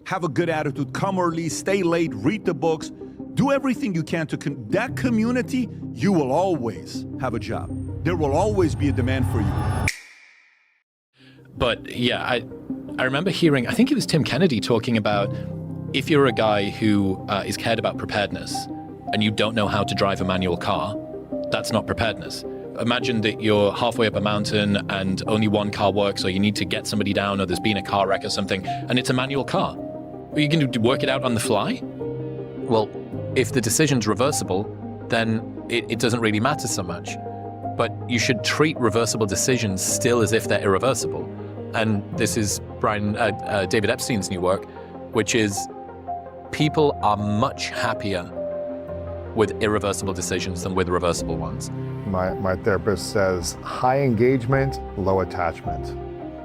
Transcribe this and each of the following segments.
have a good attitude, come early, stay late, read the books, do everything you can to that community, you will always have a job. There will always be a demand for you. But yeah, I remember hearing, I think it was Tim Kennedy talking about, if you're a guy who is cared about preparedness and you don't know how to drive a manual car, that's not preparedness. Imagine that you're halfway up a mountain and only one car works, or you need to get somebody down, or there's been a car wreck or something, and it's a manual car. Are you going to work it out on the fly? Well, if the decision's reversible, then it doesn't really matter so much. But you should treat reversible decisions still as if they're irreversible. And this is David Epstein's new work, which is people are much happier with irreversible decisions than with reversible ones. My therapist says high engagement, low attachment.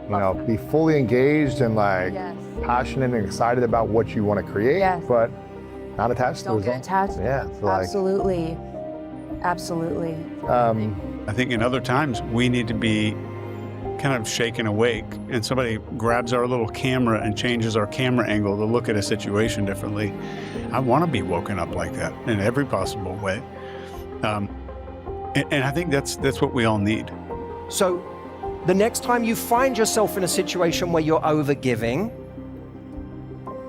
You know, be fully engaged and passionate and excited about what you want to create, but not attached to the Don't get result. attached. Yeah, so Absolutely. Absolutely. I think in other times we need to be kind of shaken awake, and somebody grabs our little camera and changes our camera angle to look at a situation differently. I want to be woken up like that in every possible way. And I think that's what we all need. So the next time you find yourself in a situation where you're overgiving,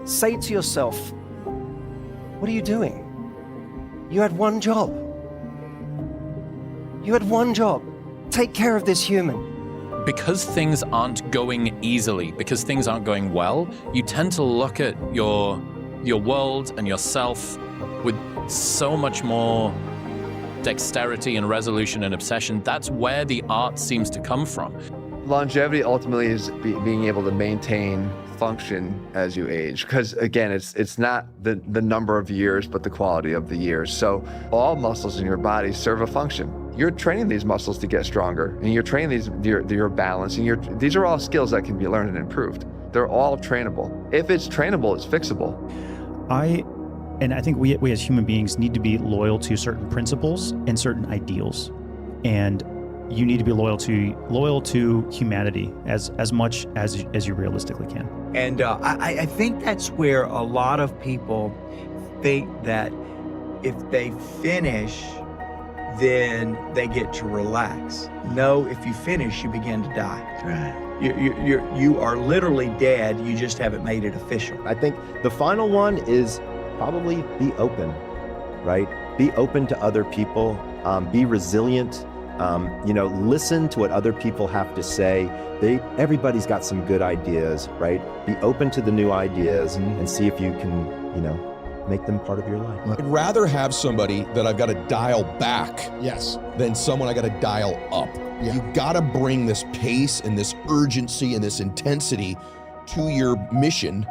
say to yourself, what are you doing? You had one job. You had one job. Take care of this human. Because things aren't going easily, because things aren't going well, you tend to look at your world and yourself with so much more dexterity and resolution and obsession. That's where the art seems to come from. Longevity ultimately is being able to maintain function as you age, because again, it's not the number of years, but the quality of the years. So all muscles in your body serve a function. You're training these muscles to get stronger, and you're training your balance, and these are all skills that can be learned and improved. They're all trainable. If it's trainable, it's fixable. And I think we as human beings need to be loyal to certain principles and certain ideals, and you need to be loyal to humanity as much as you realistically can. And I think that's where a lot of people think that if they finish, then they get to relax. No, if you finish, you begin to die. Right. You are literally dead. You just haven't made it official. I think the final one is probably be open, right? Be open to other people, be resilient, listen to what other people have to say. Everybody's got some good ideas, right? Be open to the new ideas and see if you can, make them part of your life. I'd rather have somebody that I've got to dial back than someone I got to dial up. Yeah. You got to bring this pace and this urgency and this intensity to your mission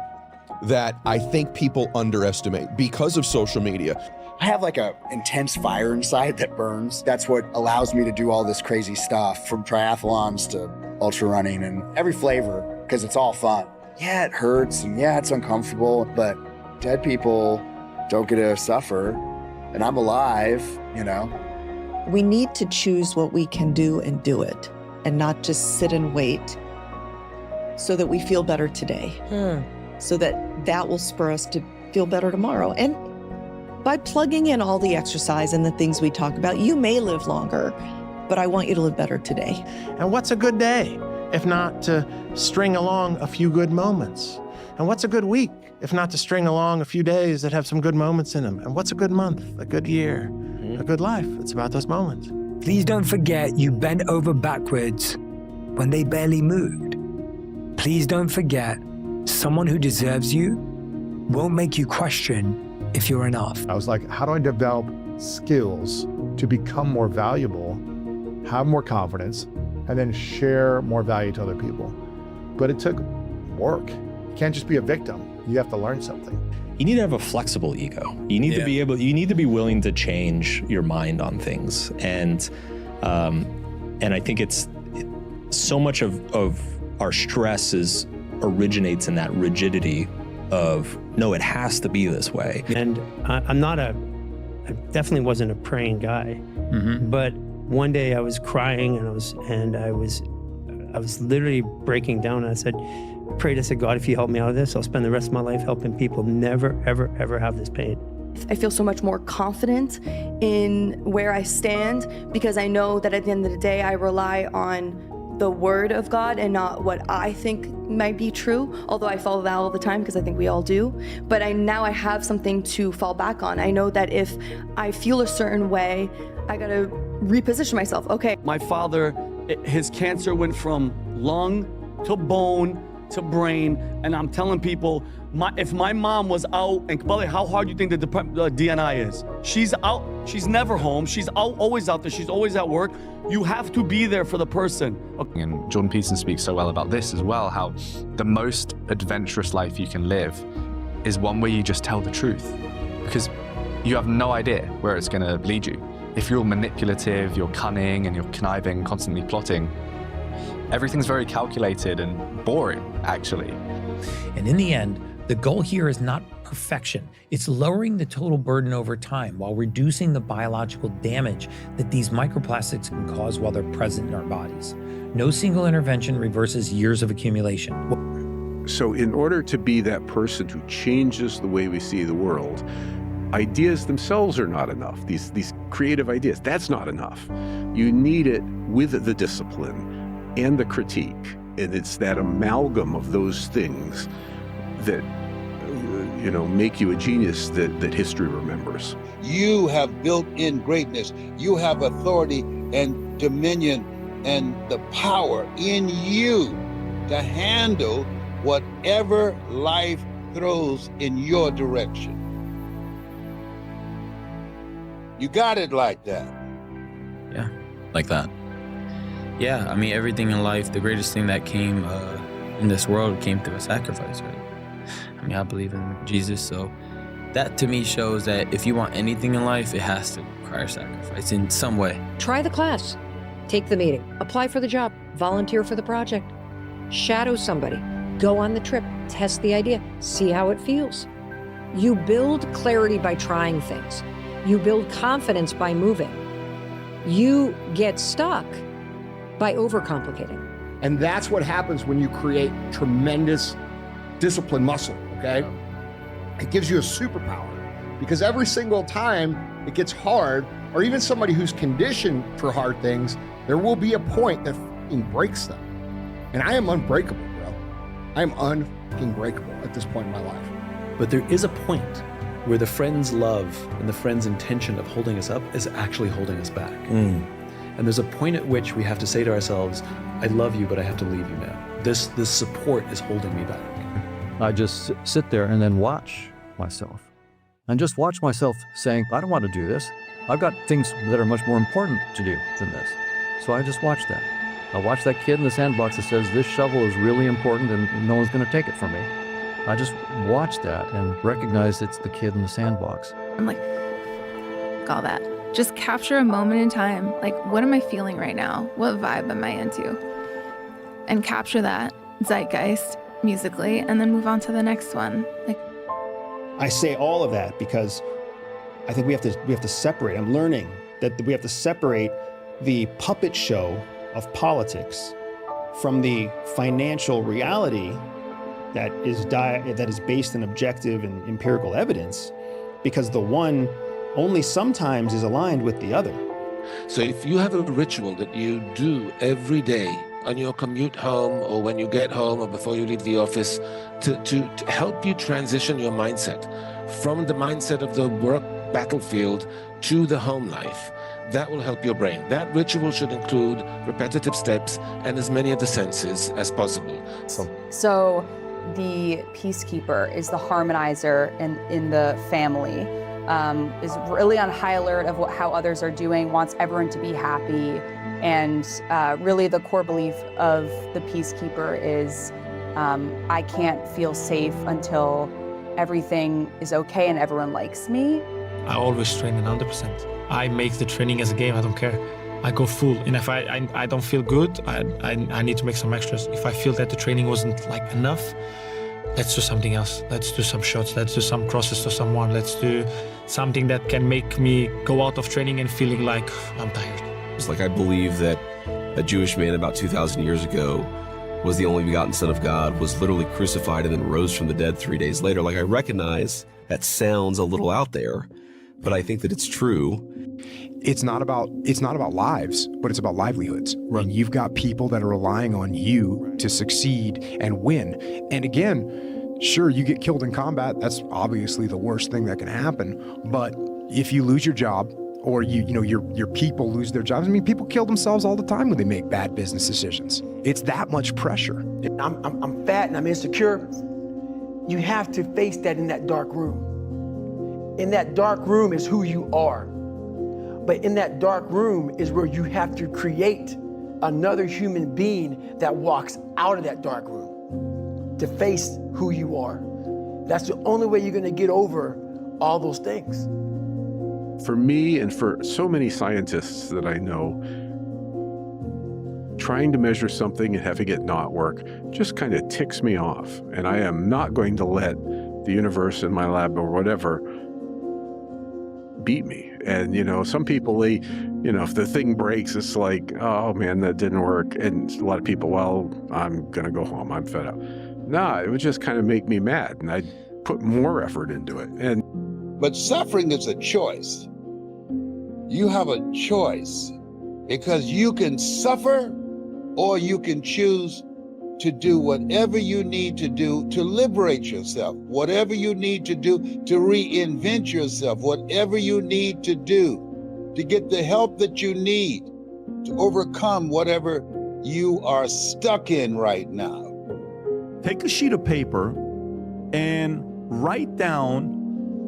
that I think people underestimate because of social media. I have like a intense fire inside that burns. That's what allows me to do all this crazy stuff, from triathlons to ultra running and every flavor, because it's all fun. Yeah, it hurts and yeah, it's uncomfortable, but dead people don't get to suffer, and I'm alive, We need to choose what we can do and do it, and not just sit and wait so that we feel better today. So that will spur us to feel better tomorrow. And by plugging in all the exercise and the things we talk about, you may live longer, but I want you to live better today. And what's a good day if not to string along a few good moments? And what's a good week if not to string along a few days that have some good moments in them? And what's a good month, a good year, a good life? It's about those moments. Please don't forget you bent over backwards when they barely moved. Please don't forget someone who deserves you won't make you question if you're enough. I was like, how do I develop skills to become more valuable, have more confidence, and then share more value to other people? But it took work. You can't just be a victim. You have to learn something. You need to have a flexible ego. You need to be you need to be willing to change your mind on things. And I think so much of our stress originates in that rigidity of, no, it has to be this way. And I definitely wasn't a praying guy, but one day I was crying and I was literally breaking down. And I said, prayed, I said, God, if you help me out of this, I'll spend the rest of my life helping people never, ever, ever have this pain. I feel so much more confident in where I stand because I know that at the end of the day, I rely on the word of God and not what I think might be true, although I follow that all the time because I think we all do. But now I have something to fall back on. I know that if I feel a certain way, I gotta reposition myself. Okay. My father, his cancer went from lung to bone to brain, and I'm telling people, if my mom was out, and by the way, how hard do you think the DNI is? She's out, she's never home, she's out, always out there, she's always at work. You have to be there for the person. And Jordan Peterson speaks so well about this as well, how the most adventurous life you can live is one where you just tell the truth, because you have no idea where it's gonna lead you. If you're manipulative, you're cunning, and you're conniving, constantly plotting, everything's very calculated and boring, actually. And in the end, the goal here is not perfection. It's lowering the total burden over time while reducing the biological damage that these microplastics can cause while they're present in our bodies. No single intervention reverses years of accumulation. So in order to be that person who changes the way we see the world, ideas themselves are not enough. These creative ideas, that's not enough. You need it with the discipline and the critique. And it's that amalgam of those things that make you a genius that history remembers. You have built-in greatness. You have authority and dominion and the power in you to handle whatever life throws in your direction. You got it like that. Yeah. Like that. Yeah, I mean, everything in life, the greatest thing that came in this world came through a sacrifice, right? I mean, I believe in Jesus, so that to me shows that if you want anything in life, it has to require sacrifice in some way. Try the class, take the meeting, apply for the job, volunteer for the project, shadow somebody, go on the trip, test the idea, see how it feels. You build clarity by trying things. You build confidence by moving. You get stuck by overcomplicating. And that's what happens when you create tremendous discipline muscle, okay? It gives you a superpower because every single time it gets hard, or even somebody who's conditioned for hard things, there will be a point that fucking breaks them. And I am unbreakable, bro. I am unbreakable at this point in my life. But there is a point where the friend's love and the friend's intention of holding us up is actually holding us back. And there's a point at which we have to say to ourselves, I love you, but I have to leave you now. This support is holding me back. I just sit there and then watch myself. And just watch myself saying, I don't want to do this. I've got things that are much more important to do than this. So I just watch that. I watch that kid in the sandbox that says, this shovel is really important and no one's going to take it from me. I just watch that and recognize it's the kid in the sandbox. I'm like, all that. Just capture a moment in time. Like, what am I feeling right now? What vibe am I into? And capture that zeitgeist musically and then move on to the next one. Like, I say all of that because I think we have to separate. I'm learning that we have to separate the puppet show of politics from the financial reality that is based in objective and empirical evidence, because the one only sometimes is aligned with the other. So if you have a ritual that you do every day on your commute home or when you get home or before you leave the office to help you transition your mindset from the mindset of the work battlefield to the home life, that will help your brain. That ritual should include repetitive steps and as many of the senses as possible. So the peacekeeper is the harmonizer in the family, is really on high alert of how others are doing, wants everyone to be happy. And really the core belief of the peacekeeper is I can't feel safe until everything is okay and everyone likes me. I always train 100%. I make the training as a game, I don't care. I go full, and if I don't feel good, I need to make some extras. If I feel that the training wasn't like enough, let's do something else. Let's do some shots, let's do some crosses to someone, let's do something that can make me go out of training and feeling like I'm tired. It's like I believe that a Jewish man about 2,000 years ago was the only begotten Son of God, was literally crucified and then rose from the dead 3 days later. Like, I recognize that sounds a little out there, but I think that it's true. It's not about lives, but it's about livelihoods. Right. And you've got people that are relying on you to succeed and win. And again, sure, you get killed in combat. That's obviously the worst thing that can happen. But if you lose your job, or your people lose their jobs. I mean, people kill themselves all the time when they make bad business decisions. It's that much pressure. I'm fat and I'm insecure. You have to face that in that dark room. In that dark room is who you are. But in that dark room is where you have to create another human being that walks out of that dark room to face who you are. That's the only way you're going to get over all those things. For me and for so many scientists that I know, trying to measure something and having it not work just kind of ticks me off. And I am not going to let the universe in my lab or whatever beat me. And, some people, if the thing breaks, it's like, oh man, that didn't work. And a lot of people, well, I'm going to go home. I'm fed up. Nah, it would just kind of make me mad. And I'd put more effort into it. But suffering is a choice. You have a choice because you can suffer or you can choose to do whatever you need to do to liberate yourself, whatever you need to do to reinvent yourself, whatever you need to do to get the help that you need to overcome whatever you are stuck in right now. Take a sheet of paper and write down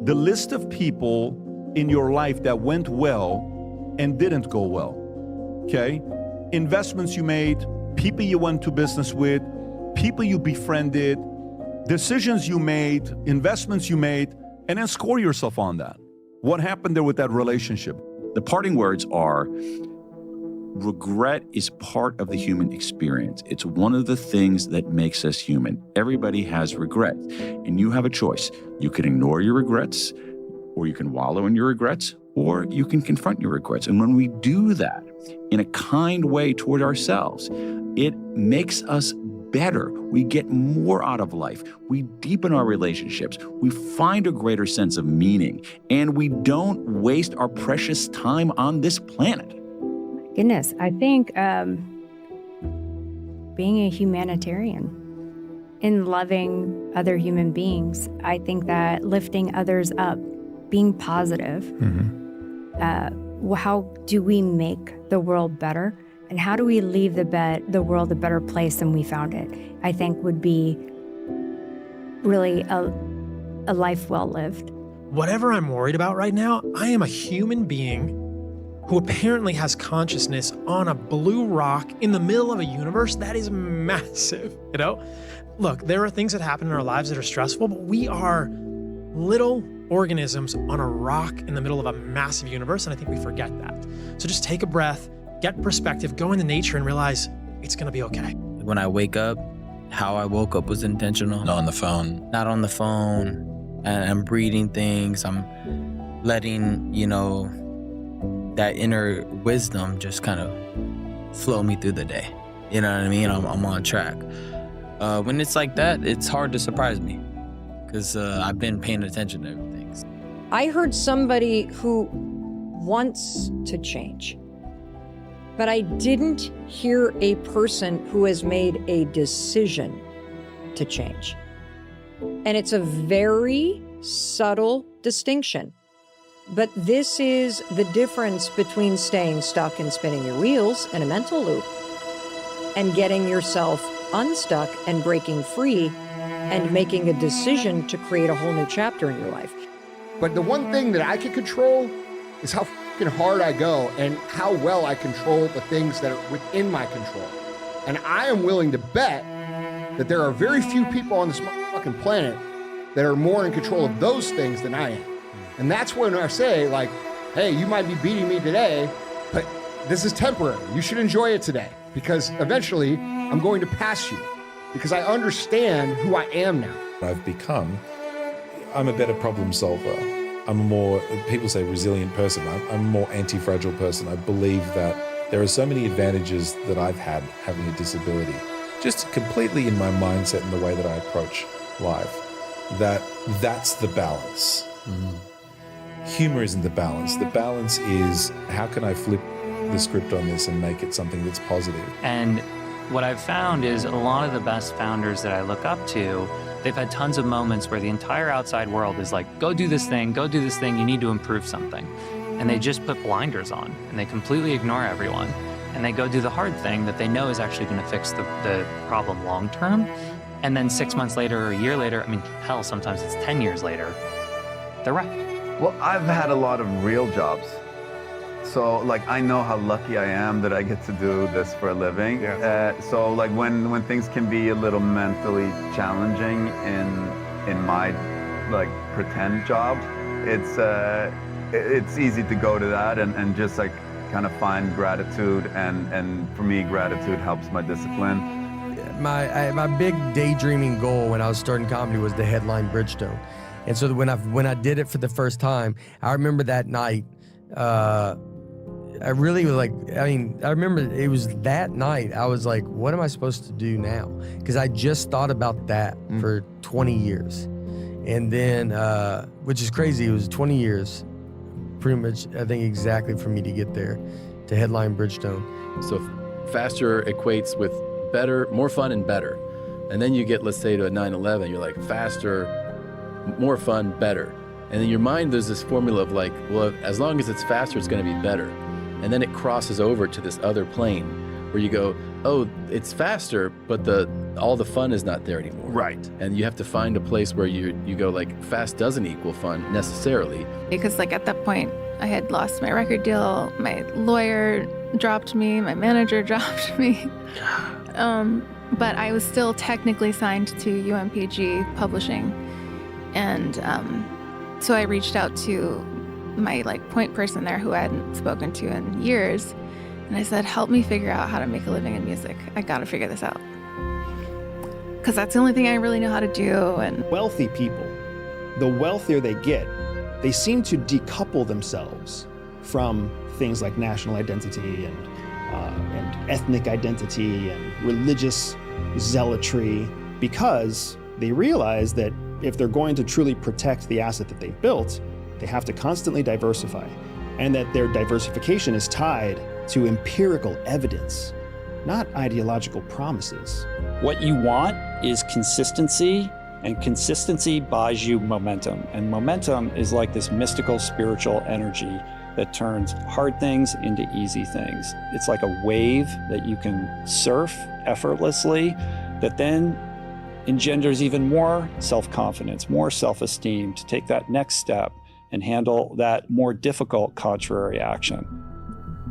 the list of people in your life that went well and didn't go well, okay? Investments you made, people you went to business with, people you befriended, decisions you made, investments you made, and then score yourself on that. What happened there with that relationship? The parting words are, regret is part of the human experience. It's one of the things that makes us human. Everybody has regret, and you have a choice. You can ignore your regrets, or you can wallow in your regrets, or you can confront your regrets. And when we do that in a kind way toward ourselves, it makes us better. We get more out of life. We deepen our relationships. We find a greater sense of meaning, and we don't waste our precious time on this planet. Goodness, I think being a humanitarian in loving other human beings, I think that lifting others up, being positive, how do we make the world better? And how do we leave the world a better place than we found it? I think would be really a life well lived. Whatever I'm worried about right now, I am a human being who apparently has consciousness on a blue rock in the middle of a universe that is massive, Look, there are things that happen in our lives that are stressful, but we are little organisms on a rock in the middle of a massive universe, and I think we forget that. So just take a breath, get perspective, go into nature and realize it's gonna be okay. When I wake up, how I woke up was intentional. Not on the phone. Not on the phone. And I'm breathing things. I'm letting, that inner wisdom just kind of flow me through the day. You know what I mean? I'm on track. When it's like that, it's hard to surprise me because I've been paying attention to everything. I heard somebody who wants to change, but I didn't hear a person who has made a decision to change. And it's a very subtle distinction. But this is the difference between staying stuck and spinning your wheels in a mental loop and getting yourself unstuck and breaking free and making a decision to create a whole new chapter in your life. But the one thing that I can control is how fucking hard I go and how well I control the things that are within my control. And I am willing to bet that there are very few people on this fucking planet that are more in control of those things than I am. And that's when I say, like, hey, you might be beating me today, but this is temporary. You should enjoy it today because eventually I'm going to pass you because I understand who I am now. I'm a better problem solver. I'm a more, people say resilient person. I'm a more anti-fragile person. I believe that there are so many advantages that I've had having a disability just completely in my mindset and the way that I approach life, that's the balance. Humor isn't the balance. The balance is, how can I flip the script on this and make it something that's positive? And what I've found is a lot of the best founders that I look up to, they've had tons of moments where the entire outside world is like, go do this thing, you need to improve something. And they just put blinders on and they completely ignore everyone. And they go do the hard thing that they know is actually going to fix the problem long term. And then 6 months later or a year later, I mean, hell, sometimes it's 10 years later, they're right. Well, I've had a lot of real jobs. So like, I know how lucky I am that I get to do this for a living. So like when things can be a little mentally challenging in my like pretend job, it's easy to go to that and just like kind of find gratitude. And for me, gratitude helps my discipline. My big daydreaming goal when I was starting comedy was to headline Bridgestone. And so when I did it for the first time, I remember that night, I really was like, I remember it was that night, I was like, what am I supposed to do now? Because I just thought about that for 20 years. And then, which is crazy, it was 20 years, pretty much, I think exactly for me to get there, to headline Bridgestone. So faster equates with better, more fun and better. And then you get, let's say, to a 9/11, you're like faster, more fun, better. And in your mind, there's this formula of like, well, as long as it's faster, it's going to be better. And then it crosses over to this other plane where you go, oh, it's faster, but all the fun is not there anymore. Right. And you have to find a place where you go like, fast doesn't equal fun necessarily. Because like at that point, I had lost my record deal, my lawyer dropped me, my manager dropped me. But I was still technically signed to UMPG Publishing. And so I reached out to my like point person there who I hadn't spoken to in years. And I said, help me figure out how to make a living in music. I got to figure this out. Because that's the only thing I really know how to do. And wealthy people, the wealthier they get, they seem to decouple themselves from things like national identity and ethnic identity and religious zealotry, because they realize that if they're going to truly protect the asset that they've built, they have to constantly diversify, and that their diversification is tied to empirical evidence, not ideological promises. What you want is consistency, and consistency buys you momentum. And momentum is like this mystical spiritual energy that turns hard things into easy things. It's like a wave that you can surf effortlessly that then engenders even more self-confidence, more self-esteem to take that next step and handle that more difficult contrary action.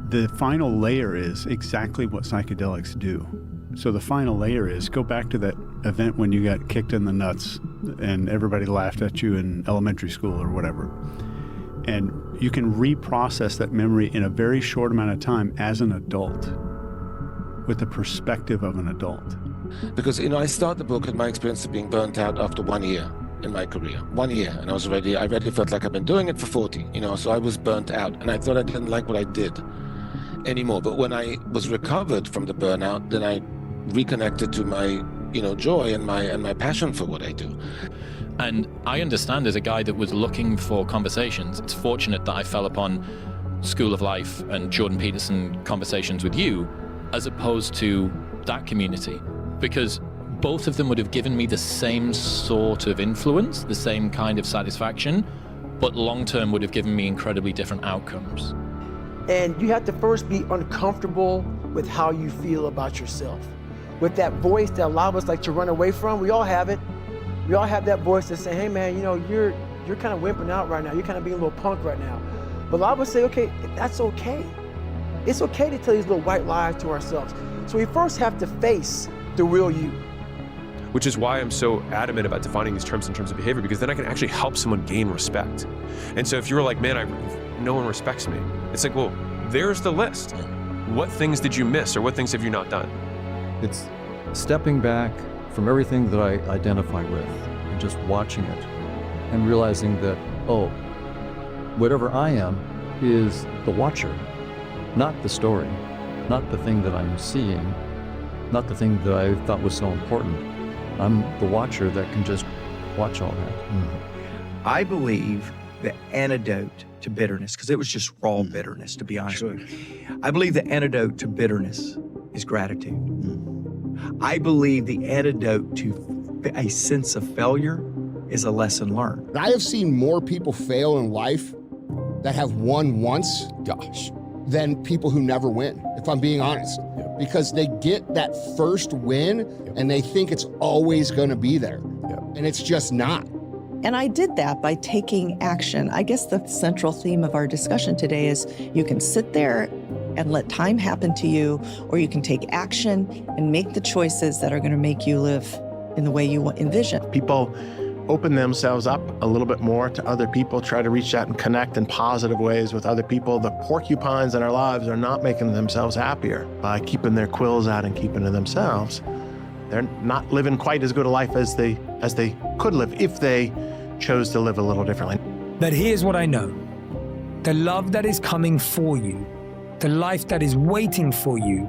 The final layer is exactly what psychedelics do. So the final layer is, go back to that event when you got kicked in the nuts and everybody laughed at you in elementary school or whatever. And you can reprocess that memory in a very short amount of time as an adult, with the perspective of an adult. Because, I start the book with my experience of being burnt out after 1 year in my career. 1 year, and I already felt like I've been doing it for 40, so I was burnt out, and I thought I didn't like what I did anymore. But when I was recovered from the burnout, then I reconnected to my, joy and my passion for what I do. And I understand as a guy that was looking for conversations, it's fortunate that I fell upon School of Life and Jordan Peterson conversations with you, as opposed to that community, because both of them would have given me the same sort of influence, the same kind of satisfaction, but long-term would have given me incredibly different outcomes. And you have to first be uncomfortable with how you feel about yourself. With that voice that a lot of us like to run away from, we all have it. We all have that voice that say, hey man, you're kind of wimping out right now. You're kind of being a little punk right now. But a lot of us say, okay, that's okay. It's okay to tell these little white lies to ourselves. So we first have to face the real you. Which is why I'm so adamant about defining these terms in terms of behavior, because then I can actually help someone gain respect. And so if you're like, man, no one respects me, it's like, well, there's the list. What things did you miss, or what things have you not done? It's stepping back from everything that I identify with and just watching it and realizing that, oh, whatever I am is the watcher, not the story, not the thing that I'm seeing, not the thing that I thought was so important. I'm the watcher that can just watch all that. I believe the antidote to bitterness, because it was just raw bitterness, to be honest with you. I believe the antidote to bitterness is gratitude. I believe the antidote to a sense of failure is a lesson learned. I have seen more people fail in life that have won once, than people who never win, if I'm being honest. Because they get that first win and they think it's always gonna be there. And it's just not. And I did that by taking action. I guess the central theme of our discussion today is you can sit there and let time happen to you, or you can take action and make the choices that are going to make you live in the way you envision. People open themselves up a little bit more to other people, try to reach out and connect in positive ways with other people. The porcupines in our lives are not making themselves happier by keeping their quills out and keeping to themselves. They're not living quite as good a life as they could live if they chose to live a little differently. But here's what I know. The love that is coming for you, the life that is waiting for you,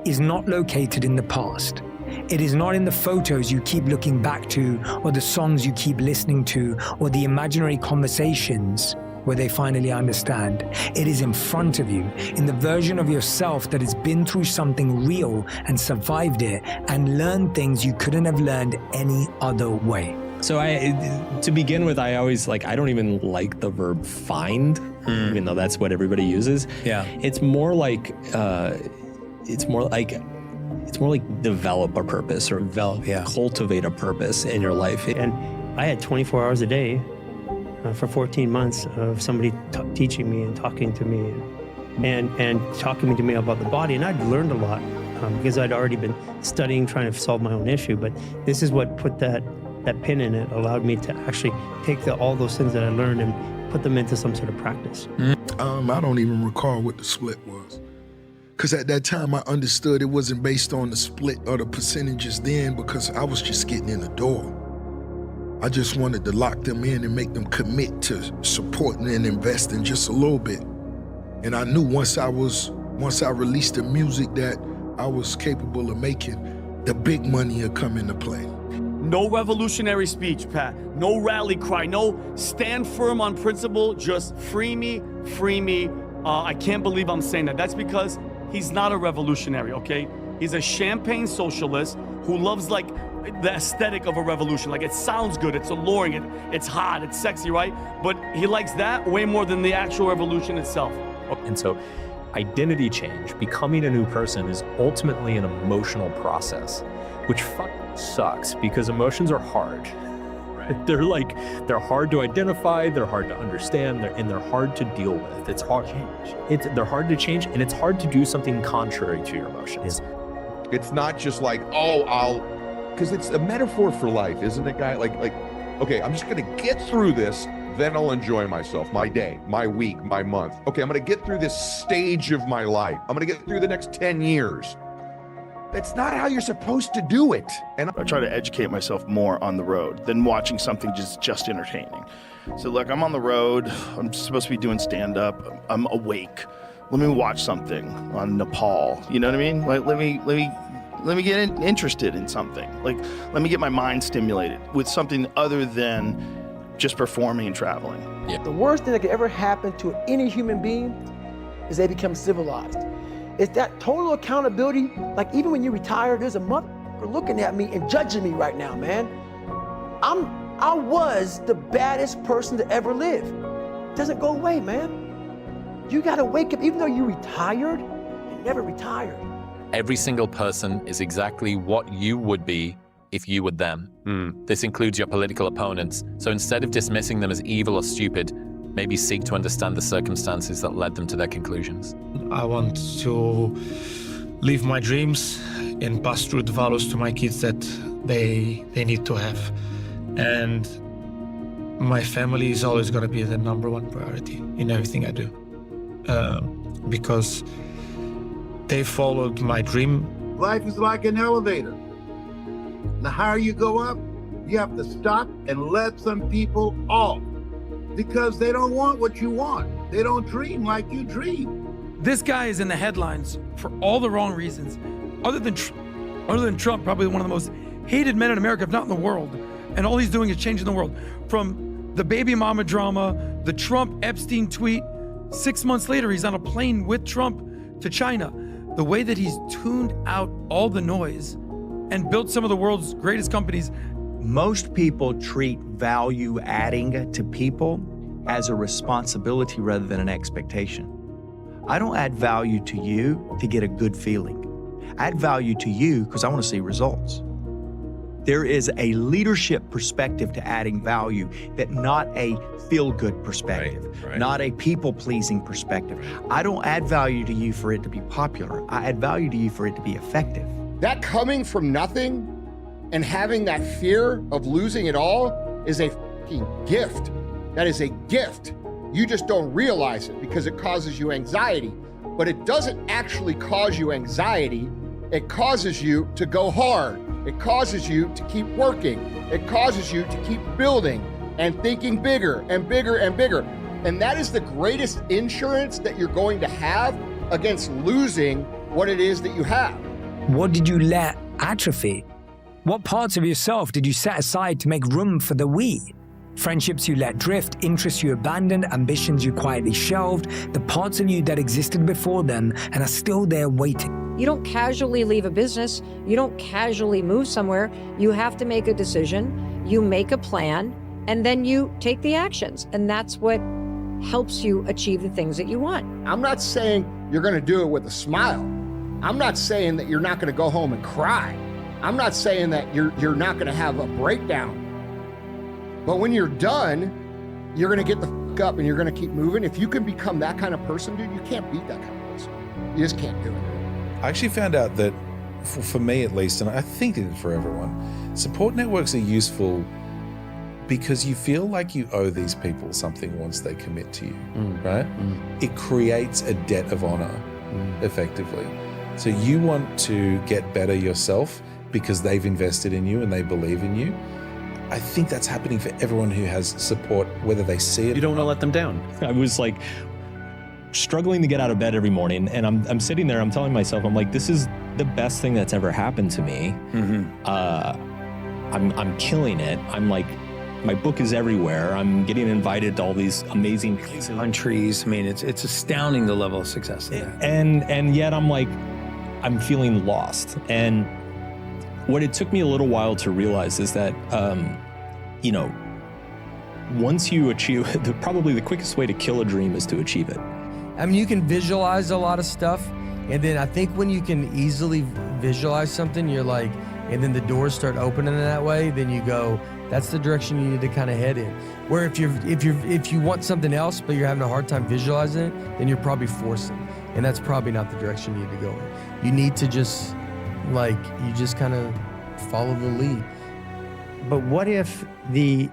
is not located in the past. It is not in the photos you keep looking back to, or the songs you keep listening to, or the imaginary conversations where they finally understand. It is in front of you, in the version of yourself that has been through something real and survived it and learned things you couldn't have learned any other way. So to begin with, I always I don't even like the verb find, even though that's what everybody uses. Yeah. It's more like develop a purpose or cultivate a purpose in your life. And I had 24 hours a day for 14 months of somebody teaching me and talking to me and talking to me about the body. And I'd learned a lot because I'd already been studying, trying to solve my own issue. But this is what put that pin in it, allowed me to actually take all those things that I learned and put them into some sort of practice. I don't even recall what the split was. Because at that time I understood it wasn't based on the split or the percentages then, because I was just getting in the door. I just wanted to lock them in and make them commit to supporting and investing just a little bit. And I knew once I released the music that I was capable of making, the big money would come into play. No revolutionary speech, Pat. No rally cry. No stand firm on principle. Just free me, free me. I can't believe I'm saying that. That's because he's not a revolutionary, okay? He's a champagne socialist who loves the aesthetic of a revolution. It sounds good, it's alluring, it's hot, it's sexy, right? But he likes that way more than the actual revolution itself. And so identity change, becoming a new person, is ultimately an emotional process, which fucking sucks because emotions are hard. Right? They're hard to identify, they're hard to understand, and they're hard to deal with. It's hard. They're hard to change, and it's hard to do something contrary to your emotions. It's not just because it's a metaphor for life, isn't it, guy? Okay, I'm just gonna get through this, then I'll enjoy myself, my day, my week, my month. Okay, I'm gonna get through this stage of my life. I'm gonna get through the next 10 years. That's not how you're supposed to do it. And I try to educate myself more on the road than watching something just entertaining. So look, I'm on the road, I'm supposed to be doing stand-up, I'm awake. Let me watch something on Nepal, you know what I mean? Let me get interested in something. Let me get my mind stimulated with something other than just performing and traveling. Yeah. The worst thing that could ever happen to any human being is they become civilized. It's that total accountability. Even when you retire, there's a motherfucker looking at me and judging me right now, man. I was the baddest person to ever live. It doesn't go away, man. You gotta wake up, even though you retired, you never retired. Every single person is exactly what you would be if you were them. This includes your political opponents. So instead of dismissing them as evil or stupid, maybe seek to understand the circumstances that led them to their conclusions. I want to live my dreams and pass through the values to my kids that they need to have. And my family is always going to be the number one priority in everything I do. Because they followed my dream. Life is like an elevator. The higher you go up, you have to stop and let some people off because they don't want what you want. They don't dream like you dream. This guy is in the headlines for all the wrong reasons, other than other than Trump, probably one of the most hated men in America, if not in the world. And all he's doing is changing the world. From the baby mama drama, the Trump Epstein tweet, 6 months later, he's on a plane with Trump to China. The way that he's tuned out all the noise and built some of the world's greatest companies. Most people treat value adding to people as a responsibility rather than an expectation. I don't add value to you to get a good feeling. I add value to you because I want to see results. There is a leadership perspective to adding value, that not a feel-good perspective, not a people-pleasing perspective. I don't add value to you for it to be popular. I add value to you for it to be effective. That coming from nothing and having that fear of losing it all is a fucking gift. That is a gift. You just don't realize it because it causes you anxiety. But it doesn't actually cause you anxiety. It causes you to go hard. It causes you to keep working. It causes you to keep building and thinking bigger and bigger and bigger. And that is the greatest insurance that you're going to have against losing what it is that you have. What did you let atrophy? What parts of yourself did you set aside to make room for the we? Friendships you let drift, interests you abandoned, ambitions you quietly shelved, the parts of you that existed before them and are still there waiting. You don't casually leave a business. You don't casually move somewhere. You have to make a decision. You make a plan, and then you take the actions. And that's what helps you achieve the things that you want. I'm not saying you're going to do it with a smile. I'm not saying that you're not going to go home and cry. I'm not saying that you're not going to have a breakdown. But when you're done, you're going to get the fuck up and you're going to keep moving. If you can become that kind of person, dude, you can't beat that kind of person. You just can't do it. I actually found out that, for me at least, and I think it's for everyone, support networks are useful because you feel like you owe these people something once they commit to you, right? It creates a debt of honor, effectively. So you want to get better yourself because they've invested in you and they believe in you. I think that's happening for everyone who has support, whether they see it. You don't want to let them down. I was like struggling to get out of bed every morning, and I'm sitting there, I'm telling myself, I'm like, this is the best thing that's ever happened to me. I'm killing it. I'm like, my book is everywhere. I'm getting invited to all these amazing countries. I mean, it's astounding the level of success in that. And yet I'm like, I'm feeling lost. And what it took me a little while to realize is that, you know, once you achieve, probably the quickest way to kill a dream is to achieve it. I mean, you can visualize a lot of stuff. And then I think when you can easily visualize something, you're like, and then the doors start opening in that way, then you go, that's the direction you need to kind of head in. Where if you want something else, but you're having a hard time visualizing it, then you're probably forcing. And that's probably not the direction you need to go in. You need to just, like, you just kind of follow the lead. But what if the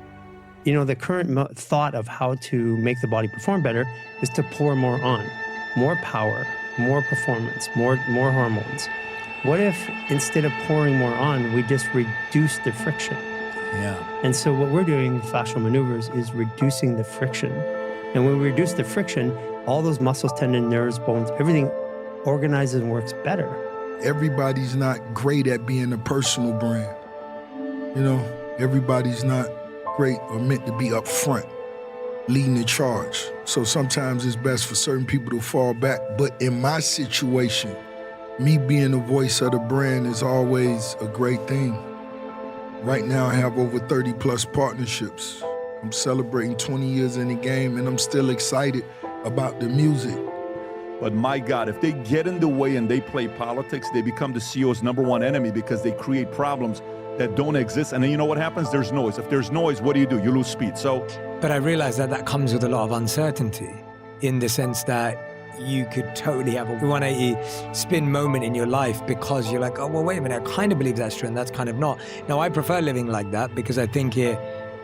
current thought of how to make the body perform better is to pour more on, more power, more performance, more hormones? What if instead of pouring more on, we just reduce the friction? Yeah. And so what we're doing with fascial maneuvers is reducing the friction. And when we reduce the friction, all those muscles, tendons, nerves, bones, everything organizes and works better. Everybody's not great at being a personal brand. You know, everybody's not great or meant to be up front, leading the charge. So sometimes it's best for certain people to fall back. But in my situation, me being the voice of the brand is always a great thing. Right now, I have over 30 plus partnerships. I'm celebrating 20 years in the game, and I'm still excited about the music. But my God, if they get in the way and they play politics, they become the CEO's #1 enemy because they create problems that don't exist. And then you know what happens? There's noise. If there's noise, what do? You lose speed. So, but I realize that comes with a lot of uncertainty, in the sense that you could totally have a 180 spin moment in your life because you're like, oh, well, wait a minute, I kind of believe that's true and that's kind of not. Now, I prefer living like that because I think it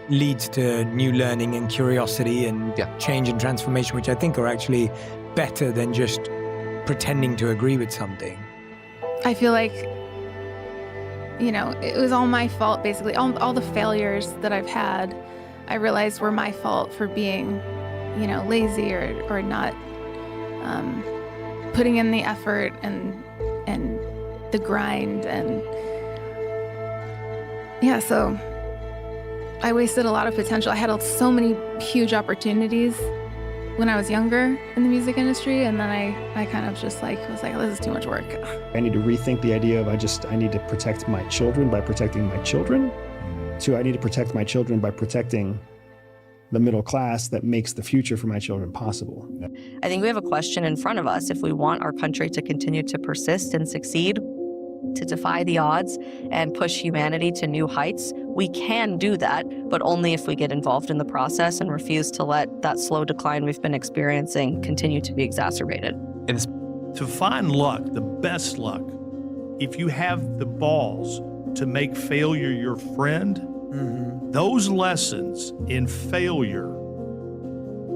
leads to new learning and curiosity and change and transformation, which I think are actually better than just pretending to agree with something. I feel like, you know, it was all my fault, basically. All the failures that I've had, I realized were my fault for being, you know, lazy or not putting in the effort and the grind. And yeah, so I wasted a lot of potential. I had so many huge opportunities when I was younger in the music industry, and then I kind of just was like, oh, this is too much work. I need to rethink the idea of I need to protect my children by protecting my children, to I need to protect my children by protecting the middle class that makes the future for my children possible. I think we have a question in front of us. If we want our country to continue to persist and succeed, to defy the odds and push humanity to new heights, we can do that, but only if we get involved in the process and refuse to let that slow decline we've been experiencing continue to be exacerbated. To find luck, the best luck, if you have the balls to make failure your friend, those lessons in failure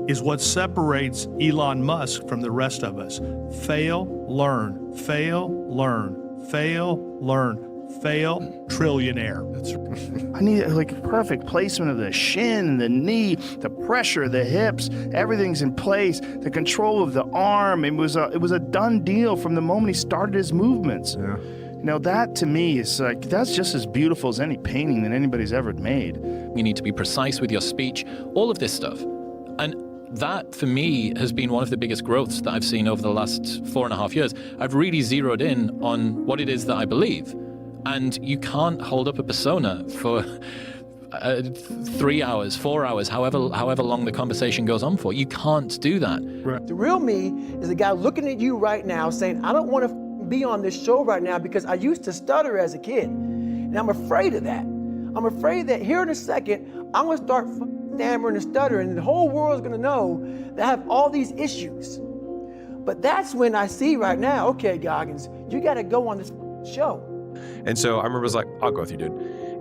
is what separates Elon Musk from the rest of us. Fail, learn, fail, learn, fail, learn, fail, trillionaire. I need like perfect placement of the shin, the knee, the pressure, the hips, everything's in place, the control of the arm. It was a done deal from the moment he started his movements. Yeah. You know, that to me is like, that's just as beautiful as any painting that anybody's ever made. You need to be precise with your speech, all of this stuff. And that, for me, has been one of the biggest growths that I've seen over the last 4.5 years. I've really zeroed in on what it is that I believe. And you can't hold up a persona for 3 hours, 4 hours, however long the conversation goes on for. You can't do that. Right. The real me is a guy looking at you right now saying, I don't want to be on this show right now because I used to stutter as a kid. And I'm afraid of that. I'm afraid that here in a second, I'm going to start stammering and stuttering, and the whole world's going to know that I have all these issues. But that's when I see right now, okay, Goggins, you got to go on this show. And so I remember I was like, I'll go with you, dude.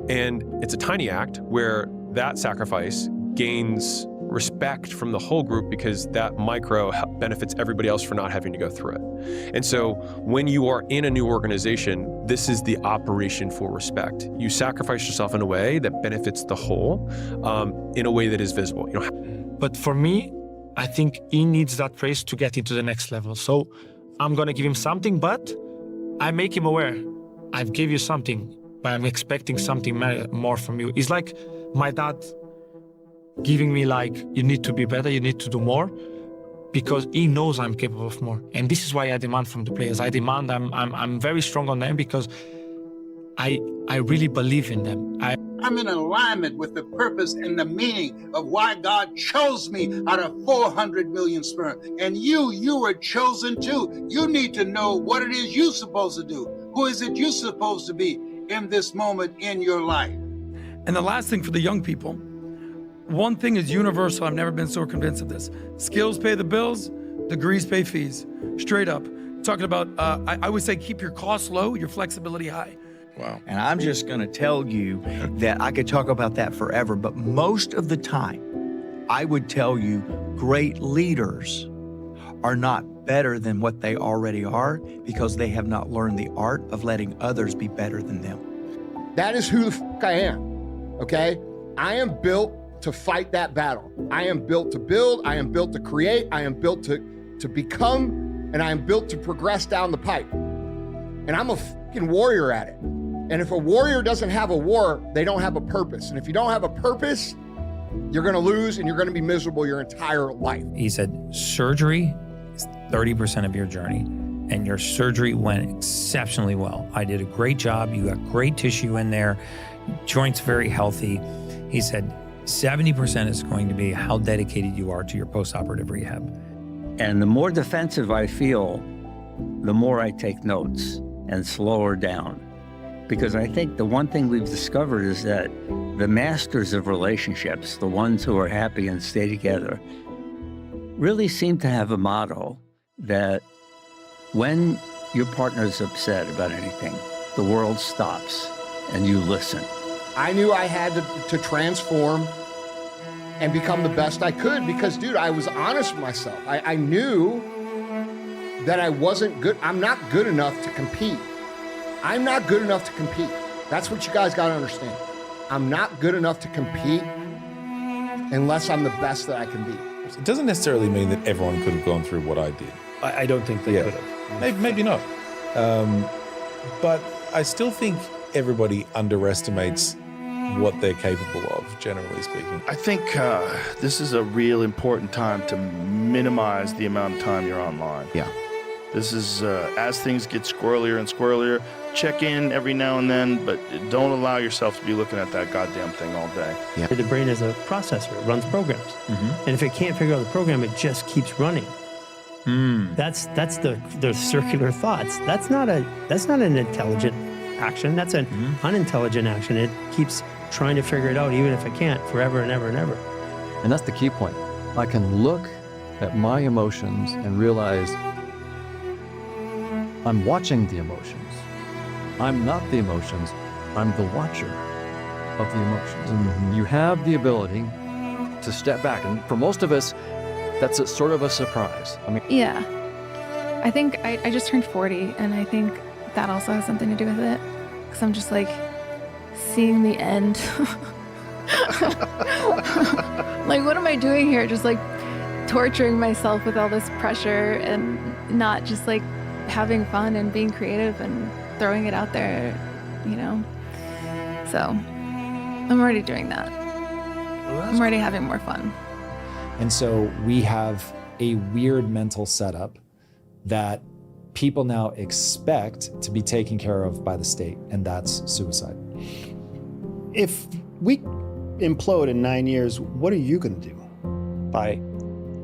And it's a tiny act where that sacrifice gains respect from the whole group because that micro benefits everybody else for not having to go through it. And so when you are in a new organization, this is the operation for respect. You sacrifice yourself in a way that benefits the whole, in a way that is visible. You know. But for me, I think he needs that praise to get into the next level. So I'm going to give him something, but I make him aware. I've give you something, but I'm expecting something more from you. It's like my dad giving me like, you need to be better, you need to do more, because he knows I'm capable of more. And this is why I demand from the players. I demand, I'm very strong on them because I really believe in them. I'm in alignment with the purpose and the meaning of why God chose me out of 400 million sperm. And you were chosen too. You need to know what it is you're supposed to do. Who is it you're supposed to be in this moment in your life? And the last thing for the young people, one thing is universal. I've never been so convinced of this. Skills pay the bills, degrees pay fees. Straight up. Talking about, I would say keep your costs low, your flexibility high. Wow. And I'm just going to tell you that I could talk about that forever, but most of the time, I would tell you great leaders are not better than what they already are because they have not learned the art of letting others be better than them. That is who the f*** I am, okay? I am built to fight that battle. I am built to build, I am built to create, I am built to become, and I am built to progress down the pipe. And I'm a fucking warrior at it. And if a warrior doesn't have a war, they don't have a purpose. And if you don't have a purpose, you're gonna lose and you're gonna be miserable your entire life. He said, surgery is 30% of your journey, and your surgery went exceptionally well. I did a great job. You got great tissue in there, joints very healthy. He said, 70% is going to be how dedicated you are to your post-operative rehab. And the more defensive I feel, the more I take notes and slow her down. Because I think the one thing we've discovered is that the masters of relationships, the ones who are happy and stay together, really seem to have a motto that when your partner is upset about anything, the world stops and you listen. I knew I had to transform and become the best I could because, dude, I was honest with myself. I knew that I wasn't good. I'm not good enough to compete. I'm not good enough to compete. That's what you guys got to understand. I'm not good enough to compete unless I'm the best that I can be. It doesn't necessarily mean that everyone could have gone through what I did. I don't think they could have. Maybe not. But I still think everybody underestimates what they're capable of, generally speaking. I think this is a real important time to minimize the amount of time you're online. Yeah. This is, as things get squirrelier and squirrelier, check in every now and then, but don't allow yourself to be looking at that goddamn thing all day. Yeah. The brain is a processor. It runs programs. And if it can't figure out the program, it just keeps running. That's the circular thoughts. That's not an intelligent action. That's an unintelligent action. It keeps trying to figure it out, even if it can't, forever and ever and ever. And that's the key point. I can look at my emotions and realize I'm watching the emotions. I'm not the emotions. I'm the watcher of the emotions. You have the ability to step back. And for most of us, that's sort of a surprise. I mean, Yeah. I think I just turned 40, and I think that also has something to do with it. Because I'm just like seeing the end. Like, what am I doing here? Just like torturing myself with all this pressure and not just like having fun and being creative and throwing it out there, you know? So I'm already doing that. I'm already having more fun. And so we have a weird mental setup that people now expect to be taken care of by the state, and that's suicide. If we implode in 9 years, what are you going to do? By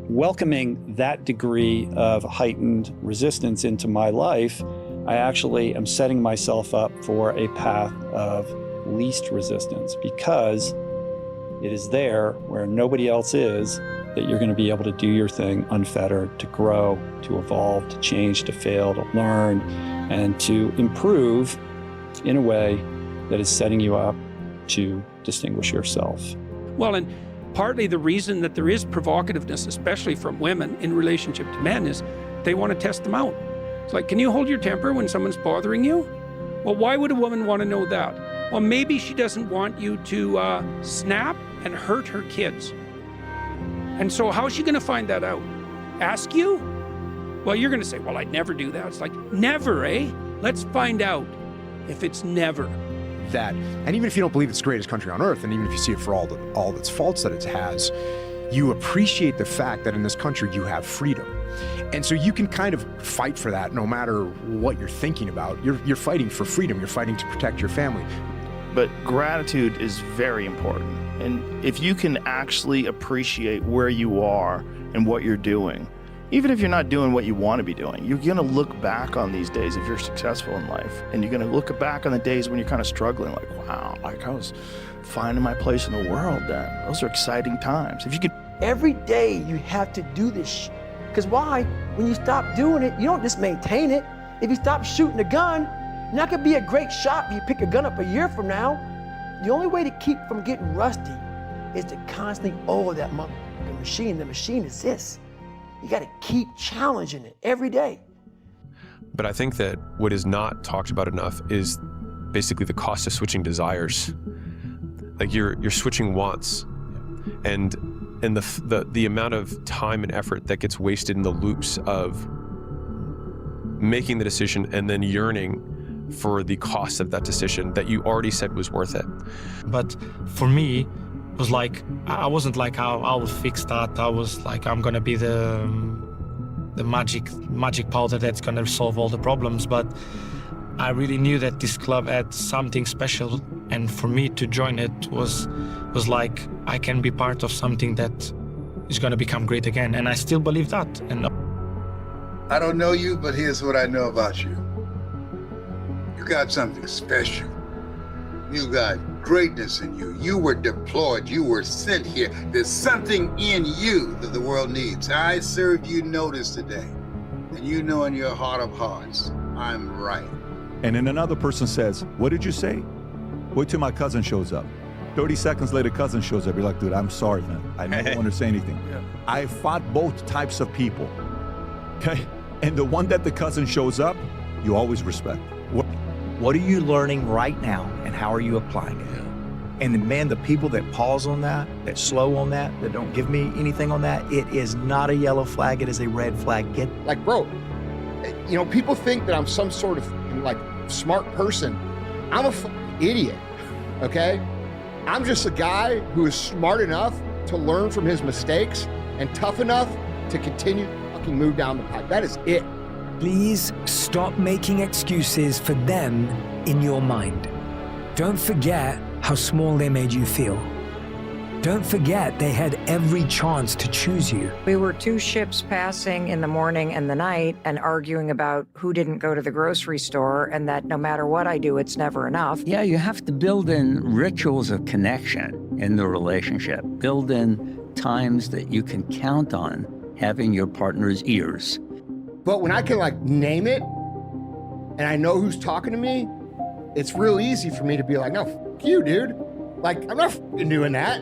welcoming that degree of heightened resistance into my life, I actually am setting myself up for a path of least resistance, because it is there where nobody else is that you're going to be able to do your thing unfettered, to grow, to evolve, to change, to fail, to learn, and to improve in a way that is setting you up to distinguish yourself. Well, and partly the reason that there is provocativeness, especially from women in relationship to men, is they want to test them out. It's like, can you hold your temper when someone's bothering you? Well, why would a woman want to know that? Well, maybe she doesn't want you to snap and hurt her kids. And so how is she going to find that out? Ask you? Well, you're going to say, well, I'd never do that. It's like, never, eh? Let's find out if it's never. That, and even if you don't believe it's the greatest country on earth, and even if you see it for all its faults that it has, you appreciate the fact that in this country you have freedom. And so you can kind of fight for that no matter what you're thinking about. You're fighting for freedom. You're fighting to protect your family. But gratitude is very important. And if you can actually appreciate where you are and what you're doing, even if you're not doing what you want to be doing, you're going to look back on these days if you're successful in life. And you're going to look back on the days when you're kind of struggling, like, wow, like I was finding my place in the world then. Those are exciting times. If you could. Every day you have to do this because why? When you stop doing it, you don't just maintain it. If you stop shooting a gun, you're not going to be a great shot if you pick a gun up a year from now. The only way to keep from getting rusty is to constantly oil that machine. The machine is this. You got to keep challenging it every day. But I think that what is not talked about enough is basically the cost of switching desires. Like you're switching wants, and the amount of time and effort that gets wasted in the loops of making the decision and then yearning for the cost of that decision that you already said was worth it. But for me, it was like, I wasn't like, I will fix that. I was like, I'm gonna be the magic powder that's gonna solve all the problems. But I really knew that this club had something special, and for me to join it was like, I can be part of something that is gonna become great again, and I still believe that. And I don't know you, but here's what I know about you. You got something special. You got greatness in you. You were deployed. You were sent here. There's something in you that the world needs. I served you notice today. And you know in your heart of hearts, I'm right. And then another person says, what did you say? Wait till my cousin shows up. 30 seconds later, cousin shows up. You're like, dude, I'm sorry, man. I don't want to say anything. Yeah. I fought both types of people, okay? And the one that the cousin shows up, you always respect. What are you learning right now, and how are you applying it? And man, the people that pause on that slow on that don't give me anything on that, it is not a yellow flag, it is a red flag. Like, bro, you know, people think that I'm some sort of like smart person. I'm a fucking idiot, okay? I'm just a guy who is smart enough to learn from his mistakes and tough enough to continue to fucking move down the pipe. That is it. Please stop making excuses for them in your mind. Don't forget how small they made you feel. Don't forget they had every chance to choose you. We were two ships passing in the morning and the night and arguing about who didn't go to the grocery store and that no matter what I do, it's never enough. Yeah, you have to build in rituals of connection in the relationship. Build in times that you can count on having your partner's ears. But when I can like name it and I know who's talking to me, it's real easy for me to be like, no, fuck you, dude. Like, I'm not fucking doing that.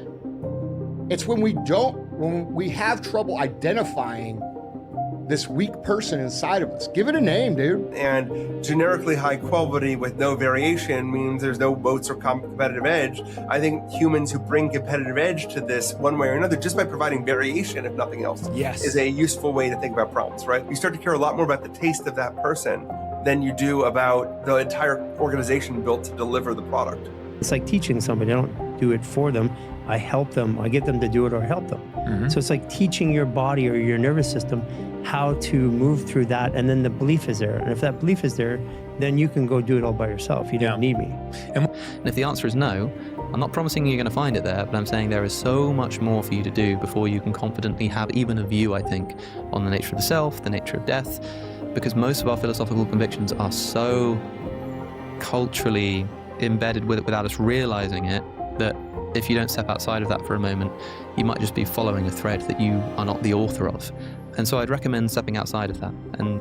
It's when we have trouble identifying this weak person inside of us. Give it a name, dude. And generically high quality with no variation means there's no moats or competitive edge. I think humans who bring competitive edge to this one way or another, just by providing variation, if nothing else, is a useful way to think about problems, right? You start to care a lot more about the taste of that person than you do about the entire organization built to deliver the product. It's like teaching somebody. I don't do it for them. I help them. I get them to do it or help them. Mm-hmm. So it's like teaching your body or your nervous system how to move through that, and then the belief is there. And if that belief is there, then you can go do it all by yourself. You don't need me. And if the answer is no, I'm not promising you're going to find it there, but I'm saying there is so much more for you to do before you can confidently have even a view, I think, on the nature of the self, the nature of death, because most of our philosophical convictions are so culturally embedded with it without us realizing it, that if you don't step outside of that for a moment, you might just be following a thread that you are not the author of. And so I'd recommend stepping outside of that. And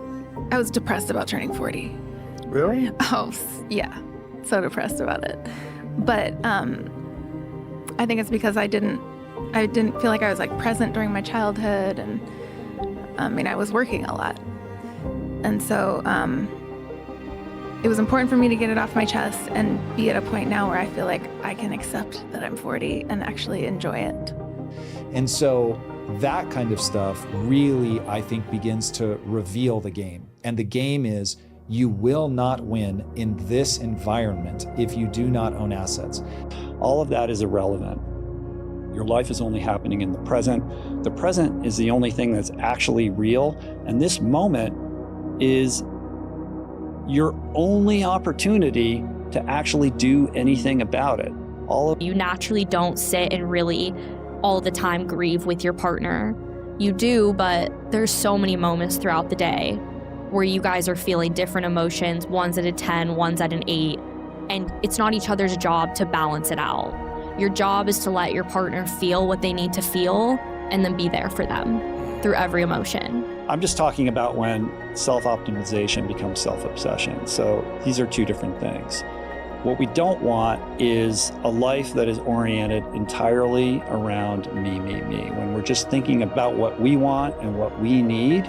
I was depressed about turning 40. Really? Oh, yeah. So depressed about it. But I think it's because I didn't feel like I was like present during my childhood, and I mean, I was working a lot. And so it was important for me to get it off my chest and be at a point now where I feel like I can accept that I'm 40 and actually enjoy it. And so that kind of stuff really, I think, begins to reveal the game. And the game is you will not win in this environment if you do not own assets. All of that is irrelevant. Your life is only happening in the present. The present is the only thing that's actually real. And this moment is your only opportunity to actually do anything about it. You naturally don't sit and really all the time grieve with your partner. You do, but there's so many moments throughout the day where you guys are feeling different emotions. One's at a 10, one's at an 8, and it's not each other's job to balance it out. Your job is to let your partner feel what they need to feel and then be there for them through every emotion. I'm just talking about when self-optimization becomes self-obsession. So these are two different things. What we don't want is a life that is oriented entirely around me. When we're just thinking about what we want and what we need,